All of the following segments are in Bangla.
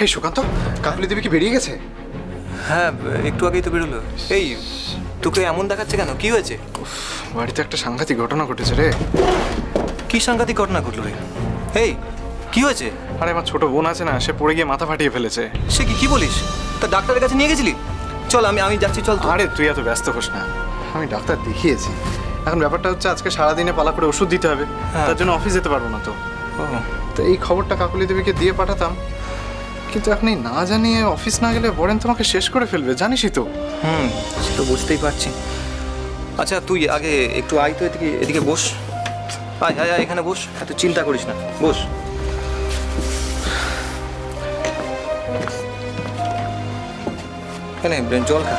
এই সুকান্ত, কাকুলি দেবী কি বেরিয়ে গেছে? হ্যাঁ, একটু আগেই তো বেরোলো। এই তোকে এমন দেখাচ্ছে কেন? কি হয়েছে? বাড়িতে একটা সাংঘাতিক ঘটনা ঘটেছে রে। কি সাংঘাতিক ঘটনা ঘটলো রে? এই কি হয়েছে? আরে আমার ছোট বোন আছে না, সে পড়ে গিয়ে মাথা ফাটিয়ে ফেলেছে। সে কি বলিস? তা ডাক্তারের কাছে নিয়ে গেছিলি? চল আমি যাচ্ছি, চল। আরে তুই এত ব্যস্ত হোস না, আমি ডাক্তার দেখিয়েছি। এখন ব্যাপারটা হচ্ছে আজকে সারাদিনে পালা করে ওষুধ দিতে হবে, তার জন্য অফিস যেতে পারবো না। তো এই খবরটা কাকুলি দেবীকে দিয়ে পাঠাতাম, কিন্তু এখন না জানিয়ে অফিস না গেলে বরেন তোমাকে শেষ করে ফেলবে, জানিসই তো। সে তো বুঝতেই পারছি। আচ্ছা তুই আগে একটু আয় তো, এদিকে বস। আয় আয় আয়, এখানে বস, এত চিন্তা করিস না, বস। এখানে জল খা।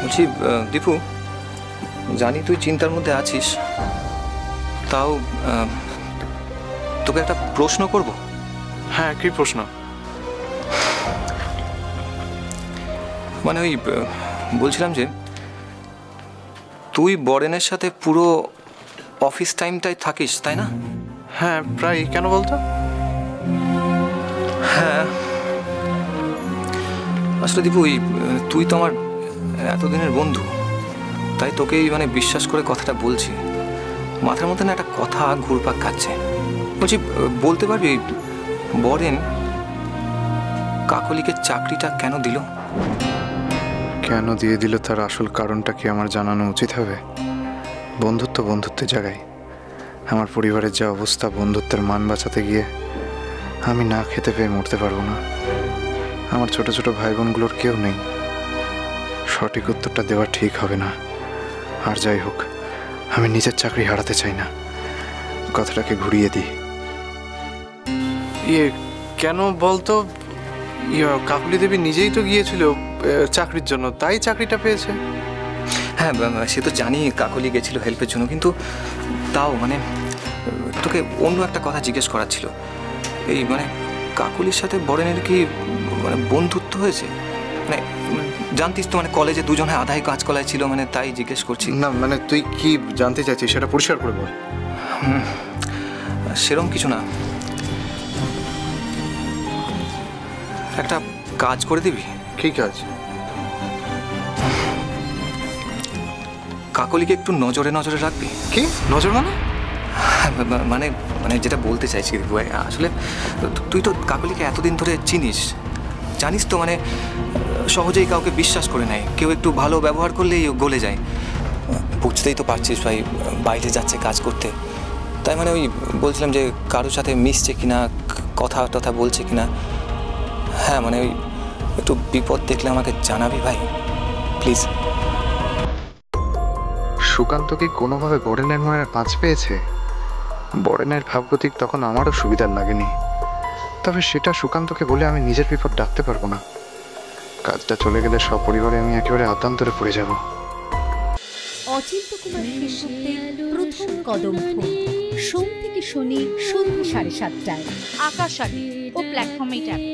বলছি দীপু, জানি তুই চিন্তার মধ্যে আছিস, তাও তোকে একটা প্রশ্ন করব। হ্যাঁ, কি প্রশ্ন? মানে ওই বলছিলাম যে তুই বরেনের সাথে পুরো অফিস টাইমটাই থাকিস, তাই না? হ্যাঁ, প্রায়। কেন বলতো? হ্যাঁ, আসলে দীপু, তুই তো আমার এতদিনের বন্ধু, তাই তোকেই মানে বিশ্বাস করে কথাটা বলছি। মাথার মধ্যে না একটা কথা ঘুরপাক খাচ্ছে। বলছি, বলতে পারবি বরেন কাকলিকে চাকরিটা কেন দিল? কেন দিয়ে দিল তার আসল কারণটা কি আমার জানানো উচিত হবে? বন্ধুত্ব বন্ধুত্বের জায়গায়। আমার পরিবারের যা অবস্থা, বন্ধুত্বের মান বাঁচাতে গিয়ে আমি না খেতে পেয়ে মরতে পারবো না। আমার ছোট ছোট ভাই বোনগুলোর কেউ নেই। সঠিক উত্তরটা দেওয়া ঠিক হবে না। আর যাই হোক, আমি নিজের চাকরি হারাতে চাই না। কথাটাকে ঘুরিয়ে দিই। কেন বলতো? কাকুলি দেবী নিজেই তো গিয়েছিল চাকরির জন্য, তাই চাকরিটা পেয়েছে। হ্যাঁ, সে তো জানি কাকলি গেছিল হেল্পের জন্য, কিন্তু তাও মানে তোকে অন্য একটা কথা জিজ্ঞেস করার ছিল। এই মানে কাকলির সাথে বরেনের কি মানে বন্ধুত্ব হয়েছে? মানে জানতিস তো, মানে কলেজে দুজনে আধাই কাজকলায় ছিল, মানে তাই জিজ্ঞেস করছি। না মানে তুই কি জানতে চাইছিস সেটা পরিষ্কার করে বল। সেরকম কিছু না, একটা কাজ করে দিবি। কি কাজ? কাকলিকে একটু নজরে নজরে রাখবি। কি নজর? মানে মানে যেটা বলতে চাইছি আসলে, তুই তো কাকলিকে এতদিন ধরে চিনিস, জানিস তো মানে সহজেই কাউকে বিশ্বাস করে নেয়। কেউ একটু ভালো ব্যবহার করলেই গলে যায়। বুঝতেই তো পারছিস ভাই, বাইরে যাচ্ছে কাজ করতে, তাই মানে ওই বলছিলাম যে কারোর সাথে মিশছে কিনা, কথা টথা বলছে কিনা। হ্যাঁ মানে ওই একটু বিপদ দেখলে আমাকে জানাবি ভাই, প্লিজ। সুকান্ত কি কোনোভাবে বরেনের মনে পাঁচ পেয়েছে? বরেনের ভাবগতিক তখন আমারও সুবিধার লাগেনি, তবে সেটা সুকান্তকে বলে আমি নিজের বিপদ ডাকতে পারবো না। কাজটা চলে গেলে সপরিবারে আমি একেবারে আতান্তরে পড়ে যাব। অচিন্ত্য কুমার সেনগুপ্তের প্রথম কদম ফুল, সোম থেকে শনি সন্ধ্যে 7:30টায় আকাশবাণী ও প্ল্যাটফর্মেই যাবে।